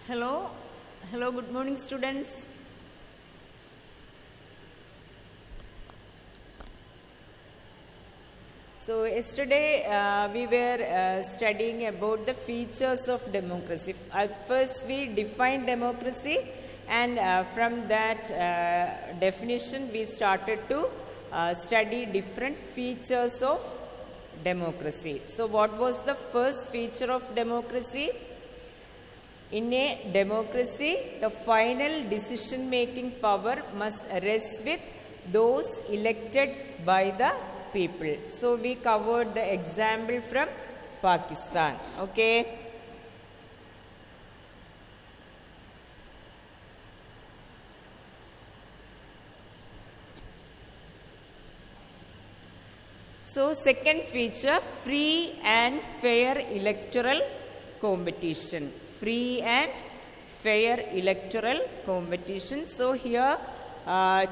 Hello, good morning students. So yesterday we were studying about the features of democracy. At first we defined democracy, and from that definition we started to study different features of democracy. So what was the first feature of democracy? In a democracy, the final decision-making power must rest with those elected by the people. So we covered the example from Pakistan. Okay. So second feature, free and fair electoral competition. Free and fair electoral competition. So here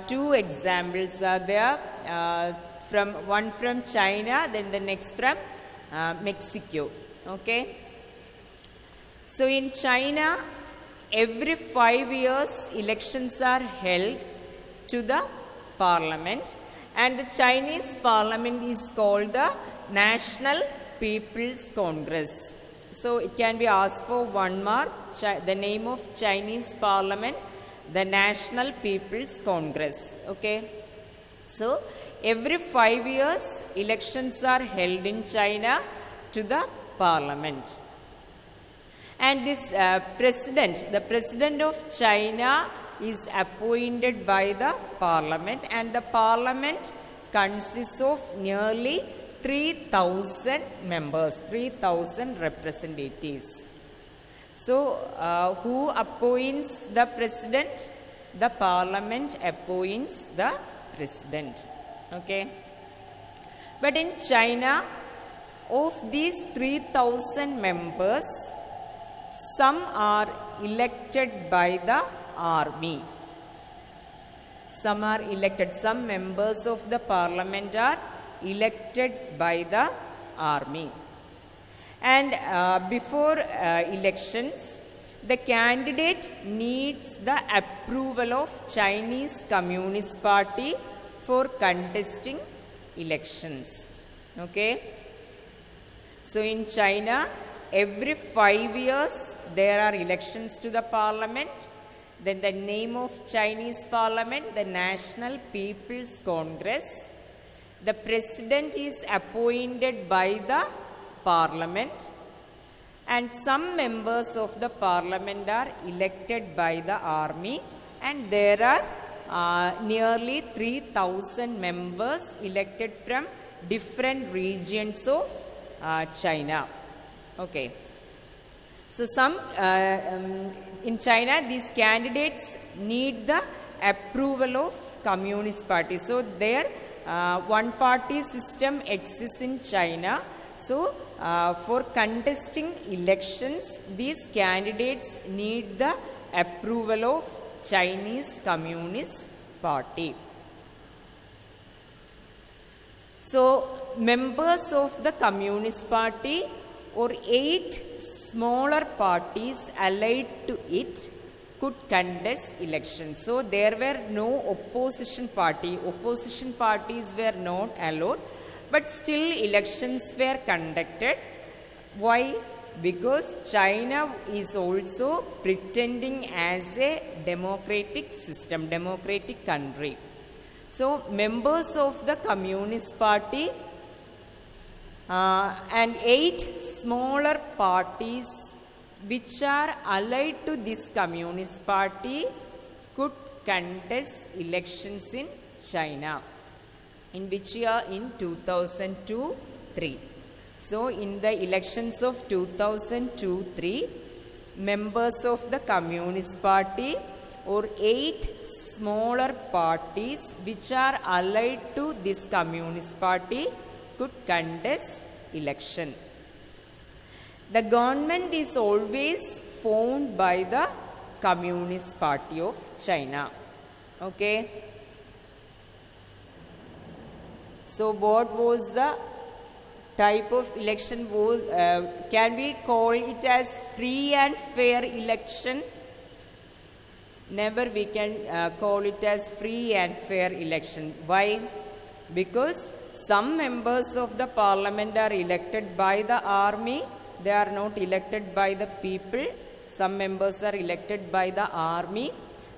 two examples are there. One from China, then the next from Mexico. Okay. So in China, every 5 years elections are held to the parliament, and the Chinese parliament is called the National People's Congress. So it can be asked for one mark, the name of Chinese parliament, the National People's Congress. Okay. So every 5 years elections are held in China to the parliament. And this the president of China is appointed by the parliament, and the parliament consists of nearly 3,000 members, 3,000 representatives. So, who appoints the president? The parliament appoints the president. Okay. But in China, of these 3,000 members, some are elected by the army. Some are elected. Some members of the parliament are elected by the army. And before elections, the candidate needs the approval of Chinese Communist Party for contesting elections. Okay. So in China, every 5 years there are elections to the parliament. Then the name of Chinese parliament, the National People's Congress. The president is appointed by the parliament, and some members of the parliament are elected by the army, and there are nearly 3,000 members elected from different regions of China. Okay. So in China, these candidates need the approval of Communist Party. So there one party system exists in China. So for contesting elections, these candidates need the approval of Chinese Communist Party. So members of the Communist Party or 8 smaller parties allied to it could contest elections. So there were no opposition party. Opposition parties were not allowed, but still elections were conducted. Why? Because China is also pretending as a democratic system, democratic country. So members of the Communist Party and 8 smaller parties which are allied to this Communist Party could contest elections in China. In which year? In 2002-03. So in the elections of 2002-03, members of the Communist Party or 8 smaller parties which are allied to this Communist Party could contest election. The government is always formed by the Communist Party of China. Okay. So what was the type of election was, can we call it as free and fair election? Never we can call it as free and fair election. Why? Because some members of the parliament are elected by the army, they are not elected by the people. Some members are elected by the army.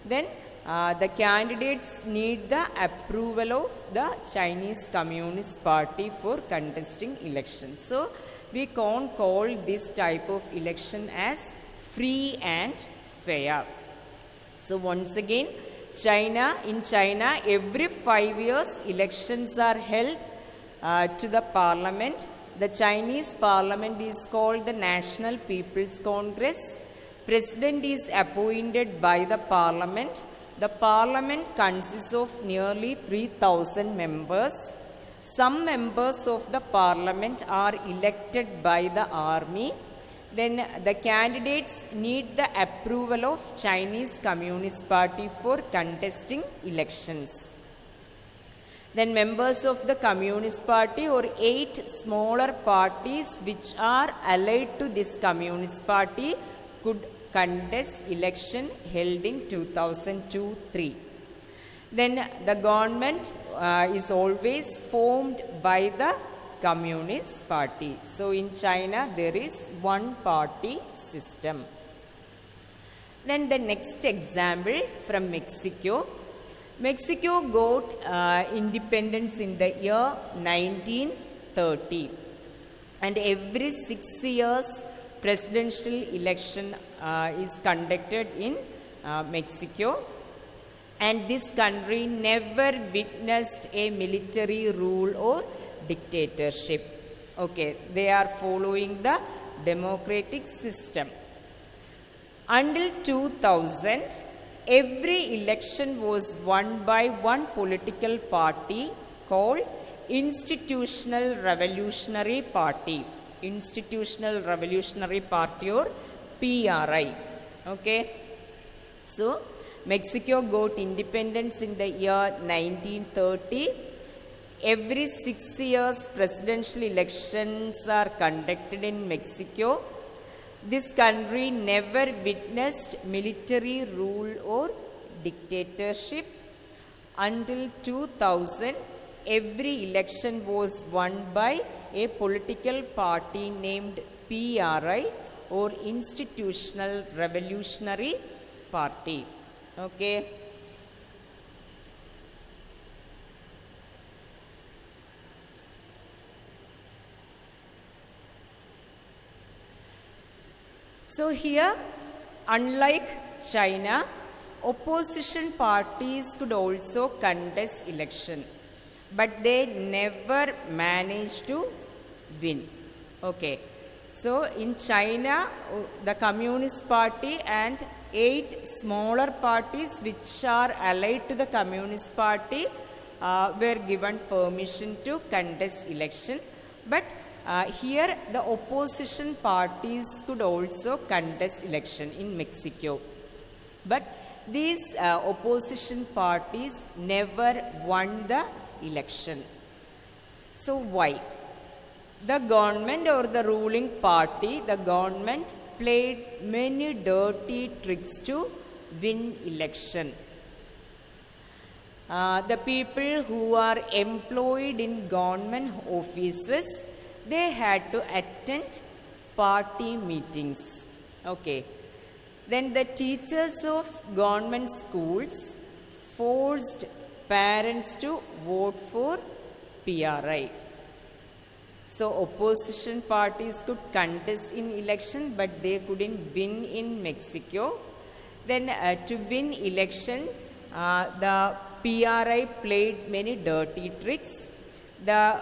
Then the candidates need the approval of the Chinese Communist Party for contesting elections. So we can't call this type of election as free and fair. So once again, in China, every 5 years elections are held to the parliament. The Chinese parliament is called the National People's Congress. President is appointed by the parliament. The parliament consists of nearly 3,000 members. Some members of the parliament are elected by the army. Then the candidates need the approval of Chinese Communist Party for contesting elections. Then members of the Communist Party or 8 smaller parties which are allied to this Communist Party could contest election held in 2002-3. Then the government is always formed by the Communist Party. So in China there is one party system. Then the next example from Mexico. Mexico got independence in the year 1930, and every 6 years presidential election is conducted in Mexico, and this country never witnessed a military rule or dictatorship. Okay, they are following the democratic system. Until 2000, every election was won by one political party called Institutional Revolutionary Party. Institutional Revolutionary Party or PRI. Okay. So, Mexico got independence in the year 1930. Every 6 years presidential elections are conducted in Mexico. This country never witnessed military rule or dictatorship. Until 2000, every election was won by a political party named PRI or Institutional Revolutionary Party. Okay. So here, unlike China, opposition parties could also contest election, but they never managed to win. Okay. So in China, the Communist Party and 8 smaller parties which are allied to the Communist Party were given permission to contest election, but here the opposition parties could also contest election in Mexico. But these opposition parties never won the election. So why? The government or the ruling party, the government played many dirty tricks to win election. The people who are employed in government offices, they had to attend party meetings. Okay. Then the teachers of government schools forced parents to vote for PRI. So opposition parties could contest in election, but they couldn't win in Mexico. Then to win election, the PRI played many dirty tricks. The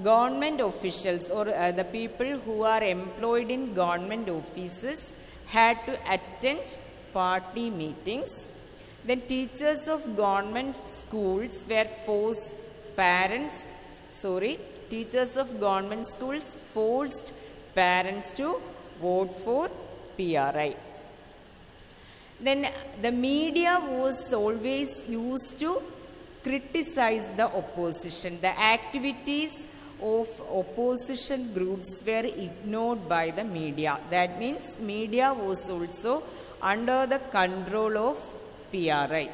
government officials or the people who are employed in government offices had to attend party meetings. Then teachers of government schools were forced teachers of government schools forced parents to vote for PRI. Then the media was always used to criticize the opposition. The activities of opposition groups were ignored by the media. That means media was also under the control of PRI.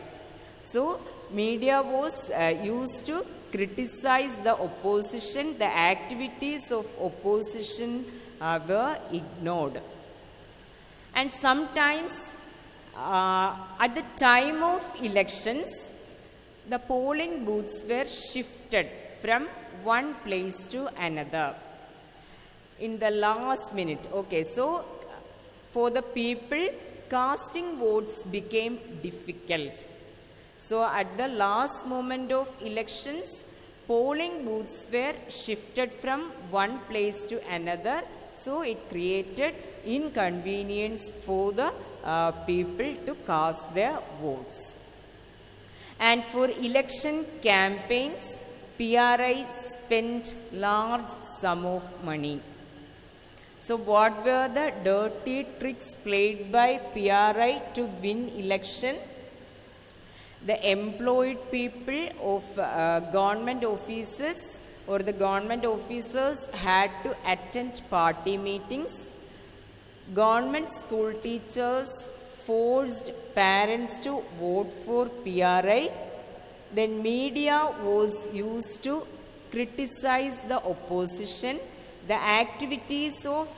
So media was used to criticize the opposition. The activities of opposition were ignored. And sometimes at the time of elections, the polling booths were shifted from one place to another in the last minute. Okay, so for the people, casting votes became difficult. So at the last moment of elections, polling booths were shifted from one place to another. So it created inconvenience for the people to cast their votes. And for election campaigns, PRI spent large sum of money. So what were the dirty tricks played by PRI to win election? The employed people of government offices or the government officers had to attend party meetings. Government school teachers forced parents to vote for PRI. Then media was used to criticize the opposition. The activities of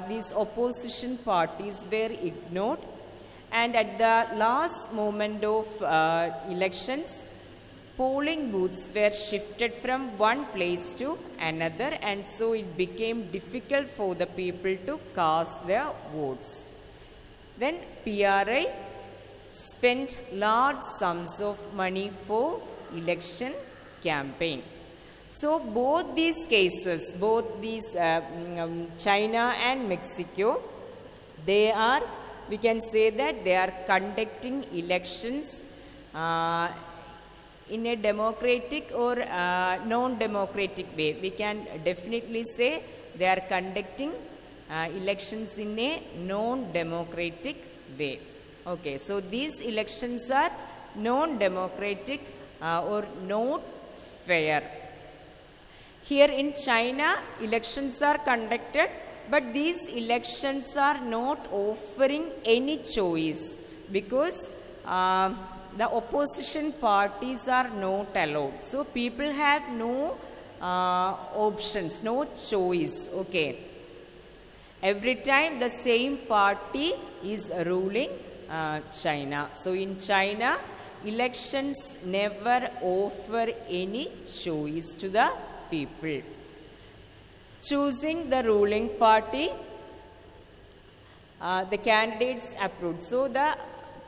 these opposition parties were ignored. And at the last moment of elections, polling booths were shifted from one place to another, and so it became difficult for the people to cast their votes. Then PRI spent large sums of money for election campaign. So both these cases, both these China and Mexico, we can say that they are conducting elections in a democratic or non-democratic way. We can definitely say they are conducting elections in a non-democratic way. Okay, so these elections are non-democratic or not fair. Here in China, elections are conducted, but these elections are not offering any choice because the opposition parties are not allowed. So people have no options, no choice. Okay. Every time the same party is ruling China. So in China, elections never offer any choice to the people. Choosing the ruling party, the candidates approved. So the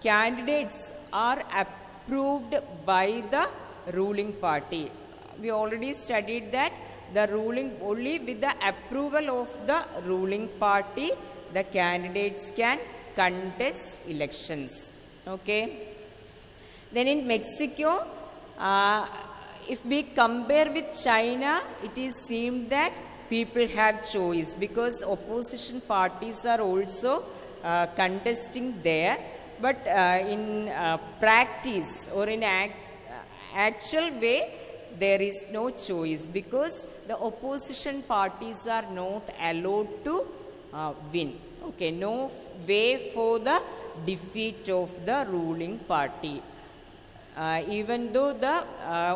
candidates are approved by the ruling party. We already studied that the ruling, only with the approval of the ruling party, the candidates can contest elections. Okay. Then in Mexico, if we compare with China, it is seemed that people have choice because opposition parties are also contesting there. But in practice or in actual way, there is no choice because the opposition parties are not allowed to win. Okay, no way for the defeat of the ruling party. Even though the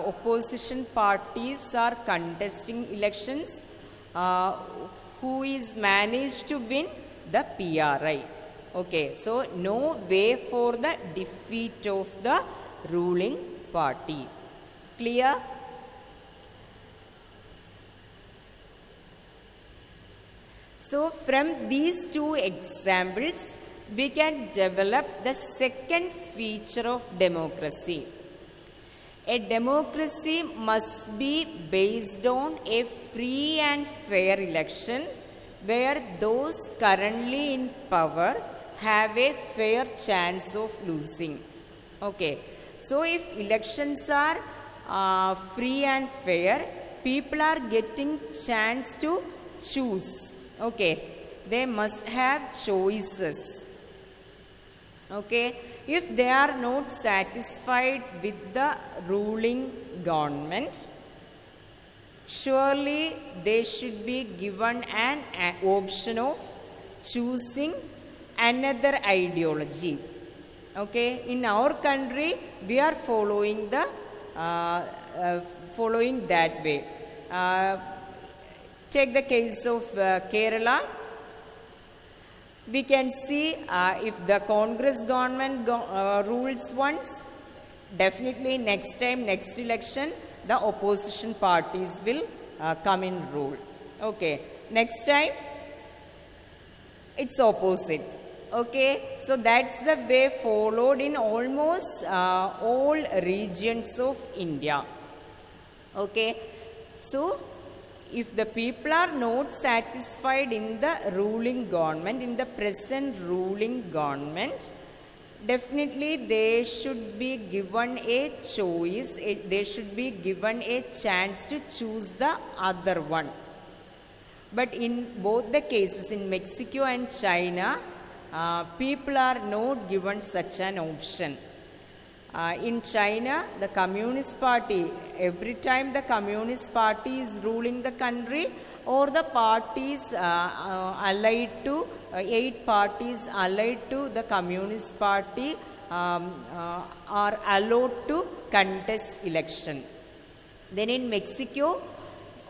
opposition parties are contesting elections, who is managed to win? The PRI. Okay, so no way for the defeat of the ruling party. Clear? So from these two examples, we can develop the second feature of democracy. A democracy must be based on a free and fair election where those currently in power have a fair chance of losing. Okay, so if elections are free and fair, people are getting chance to choose. Okay, they must have choices. Okay, if they are not satisfied with the ruling government, surely they should be given an option of choosing another ideology. Okay, in our country we are following the following that way. Take the case of Kerala. We can see if the Congress government rules once, definitely next time, next election, the opposition parties will come in rule. Okay, next time it's opposite. Okay, so that's the way followed in almost all regions of India. Okay, so if the people are not satisfied in the ruling government, in the present ruling government, definitely they should be given a choice, they should be given a chance to choose the other one. But in both the cases, in Mexico and China, people are not given such an option. In China, the Communist Party, every time the Communist Party is ruling the country, or the parties allied to, 8 parties allied to the Communist Party are allowed to contest election. Then in Mexico,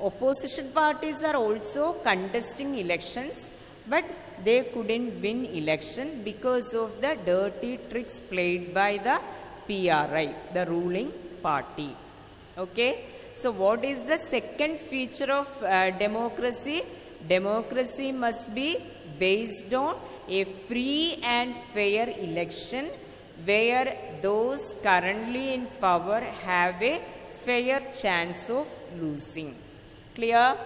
opposition parties are also contesting elections, but they couldn't win election because of the dirty tricks played by the PRI, the ruling party. Okay, so what is the second feature of democracy? Democracy must be based on a free and fair election where those currently in power have a fair chance of losing. Clear?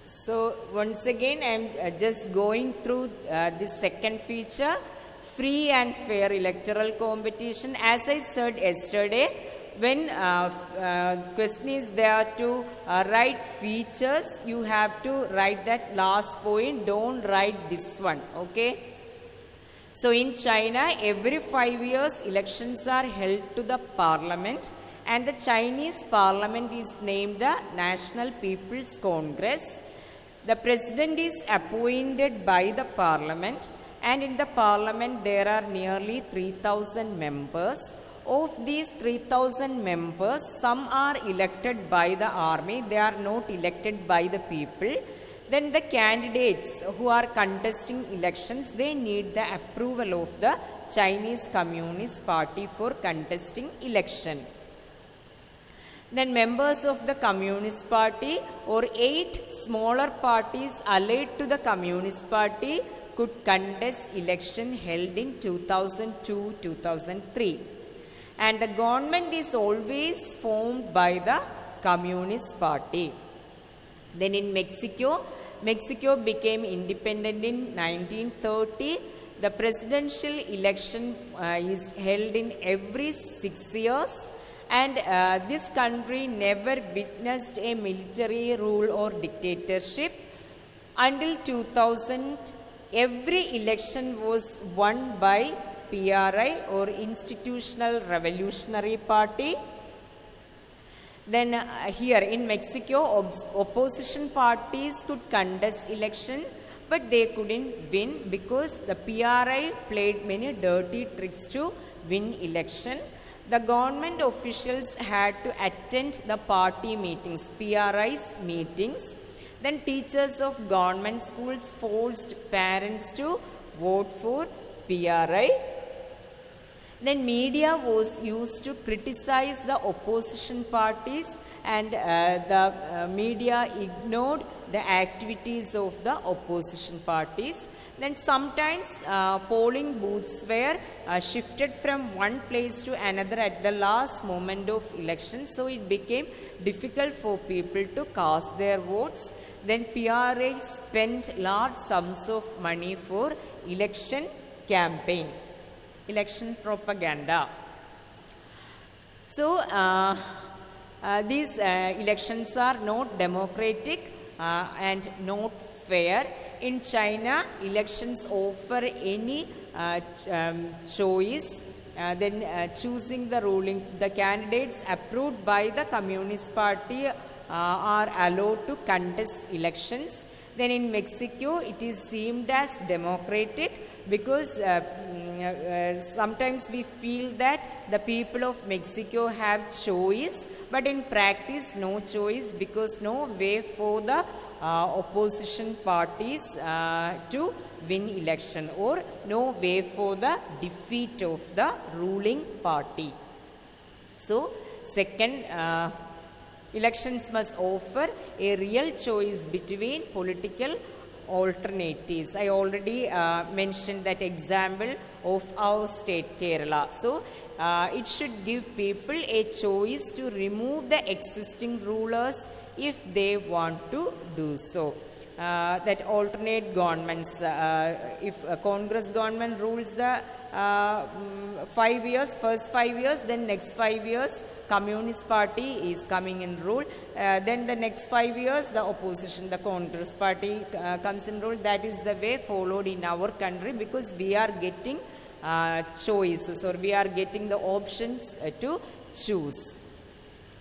So once again I am just going through this second feature, free and fair electoral competition. As I said yesterday, when question is there to write features, you have to write that last point, don't write this one. Okay. So in China, every 5 years elections are held to the parliament, and the Chinese parliament is named the National People's Congress. The president is appointed by the parliament, and in the parliament there are nearly 3,000 members. Of these 3,000 members, some are elected by the army, they are not elected by the people. Then the candidates who are contesting elections, they need the approval of the Chinese Communist Party for contesting election. Then members of the Communist Party or 8 smaller parties allied to the Communist Party could contest election held in 2002-2003. And the government is always formed by the Communist Party. Then in Mexico, Mexico became independent in 1930. The presidential election is held in every 6 years. And this country never witnessed a military rule or dictatorship. Until 2000, every election was won by PRI or Institutional Revolutionary Party. Then here in Mexico, opposition parties could contest election, but they couldn't win because the PRI played many dirty tricks to win election. The government officials had to attend the party meetings, PRI's meetings. Then teachers of government schools forced parents to vote for PRI. Then media was used to criticize the opposition parties, and the media ignored the activities of the opposition parties. Then sometimes polling booths were shifted from one place to another at the last moment of election, so it became difficult for people to cast their votes. Then PRA spent large sums of money for election campaign, election propaganda. So these elections are not democratic and not fair. In China, elections offer any choice then choosing the candidates approved by the Communist Party are allowed to contest elections. Then in Mexico, it is deemed as democratic because sometimes we feel that the people of Mexico have choice, but in practice no choice because no way for the opposition parties to win election, or no way for the defeat of the ruling party. So second, elections must offer a real choice between political alternatives. I already mentioned that example of our state, Kerala. So it should give people a choice to remove the existing rulers if they want to do so. That alternate governments, if a Congress government rules the 5 years, first 5 years, then next 5 years Communist Party is coming in rule, then the next 5 years the opposition, the Congress Party comes in rule. That is the way followed in our country because we are getting choices, or we are getting the options to choose.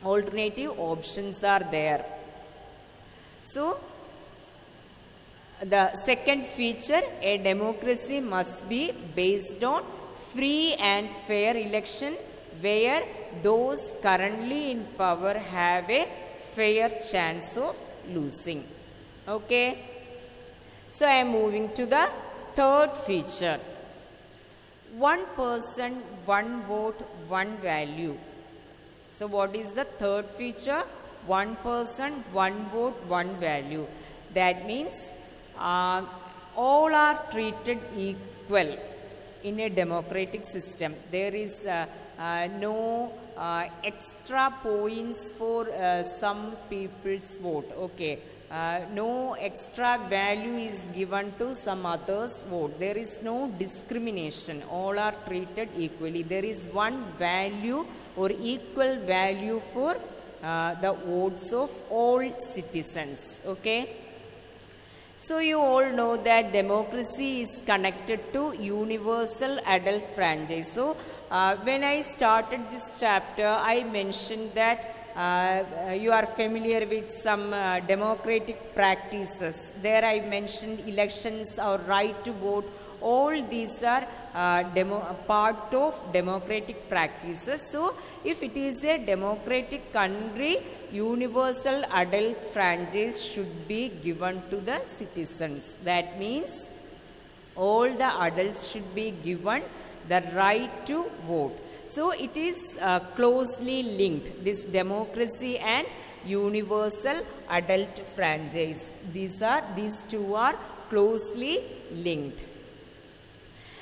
Alternative options are there. So the second feature, a democracy must be based on free and fair election where those currently in power have a fair chance of losing. Okay. So I am moving to the third feature. One person, one vote, one value. So what is the third feature? One person, one vote, one value. That means all are treated equal in a democratic system. There is no extra points for some people's vote. Okay. No extra value is given to some others' vote. There is no discrimination. All are treated equally. There is one value or equal value for the votes of all citizens. Okay. So you all know that democracy is connected to universal adult franchise. So when I started this chapter, I mentioned that you are familiar with some democratic practices. There I mentioned elections or right to vote. All these are part of democratic practices. So if it is a democratic country, universal adult franchise should be given to the citizens. That means all the adults should be given the right to vote. So it is closely linked, this democracy and universal adult franchise. These two are closely linked.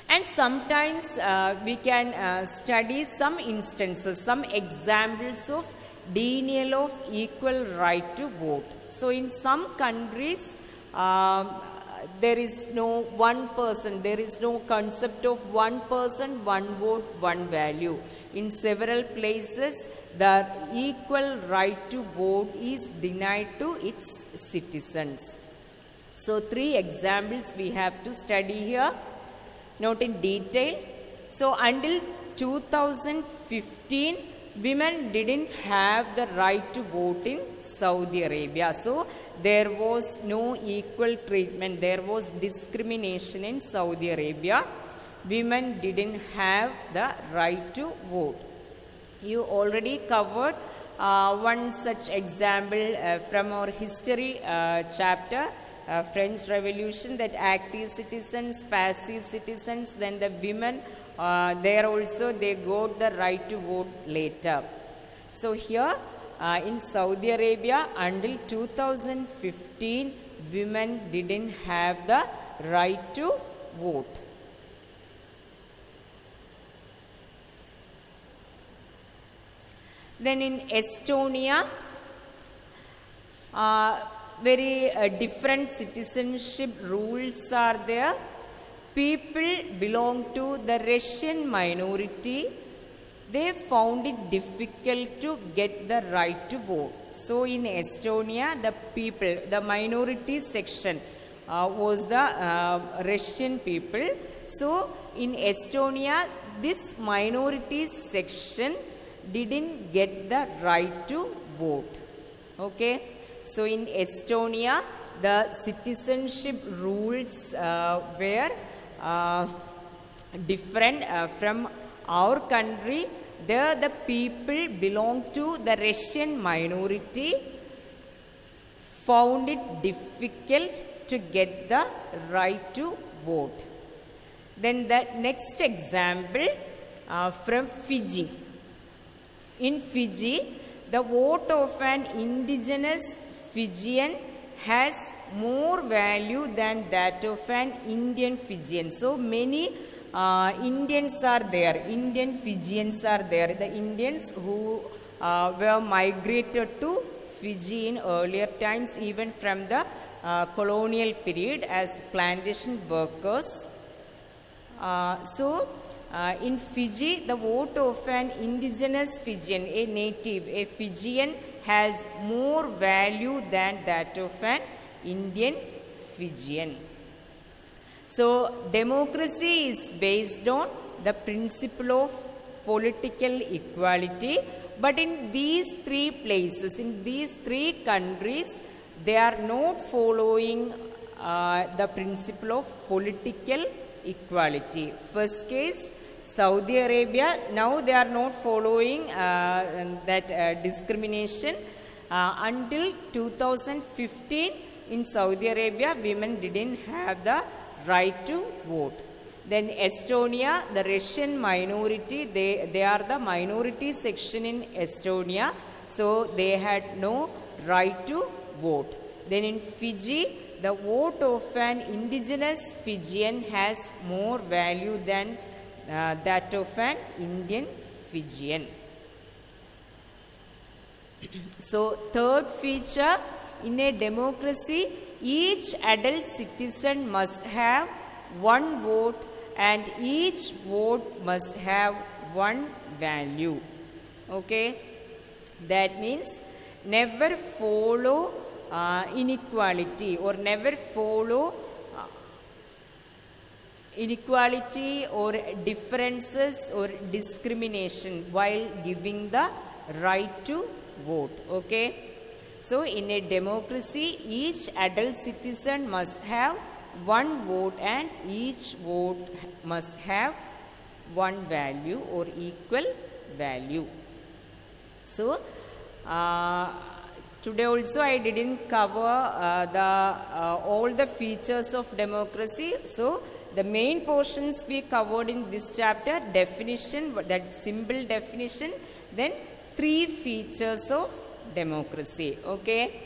And sometimes we can study some instances, some examples of denial of equal right to vote. So in some countries, there is no one person, there is no concept of one person, one vote, one value. In several places, the equal right to vote is denied to its citizens. So 3 examples we have to study here. Note in detail. So until 2015, women didn't have the right to vote in Saudi Arabia. So there was no equal treatment. There was discrimination in Saudi Arabia. Women didn't have the right to vote. You already covered one such example from our history chapter. French Revolution, that active citizens, passive citizens, then the women, there also they got the right to vote later. So here in Saudi Arabia until 2015, women didn't have the right to vote. Then in Estonia, very different citizenship rules are there. People belong to the Russian minority. They found it difficult to get the right to vote. So in Estonia, the people, the minority section was the Russian people. So in Estonia, this minority section didn't get the right to vote. Okay, so in Estonia, the citizenship rules were different from our country. There the people belong to the Russian minority found it difficult to get the right to vote. Then the next example from Fiji. In Fiji, the vote of an indigenous Fijian has more value than that of an Indian Fijian. So many Indians are there, Indian Fijians are there, the Indians who were migrated to Fiji in earlier times, even from the colonial period as plantation workers. In Fiji, the vote of an indigenous Fijian, a native, a Fijian, has more value than that of an Indian Fijian. So, democracy is based on the principle of political equality, but in these three places, in these three countries, they are not following the principle of political equality. First case, Saudi Arabia, now they are not following that discrimination. Until 2015, in Saudi Arabia, women didn't have the right to vote. Then Estonia, the Russian minority, they are the minority section in Estonia, so they had no right to vote. Then in Fiji, the vote of an indigenous Fijian has more value than that of an Indian Fijian. So, third feature, in a democracy, each adult citizen must have one vote and each vote must have one value. Okay, that means never follow inequality or never follow inequality or differences or discrimination while giving the right to vote. Okay, so in a democracy, each adult citizen must have one vote and each vote must have one value or equal value. So, today also I didn't cover all the features of democracy. So, the main portions we covered in this chapter, definition, that simple definition, then three features of democracy. Okay.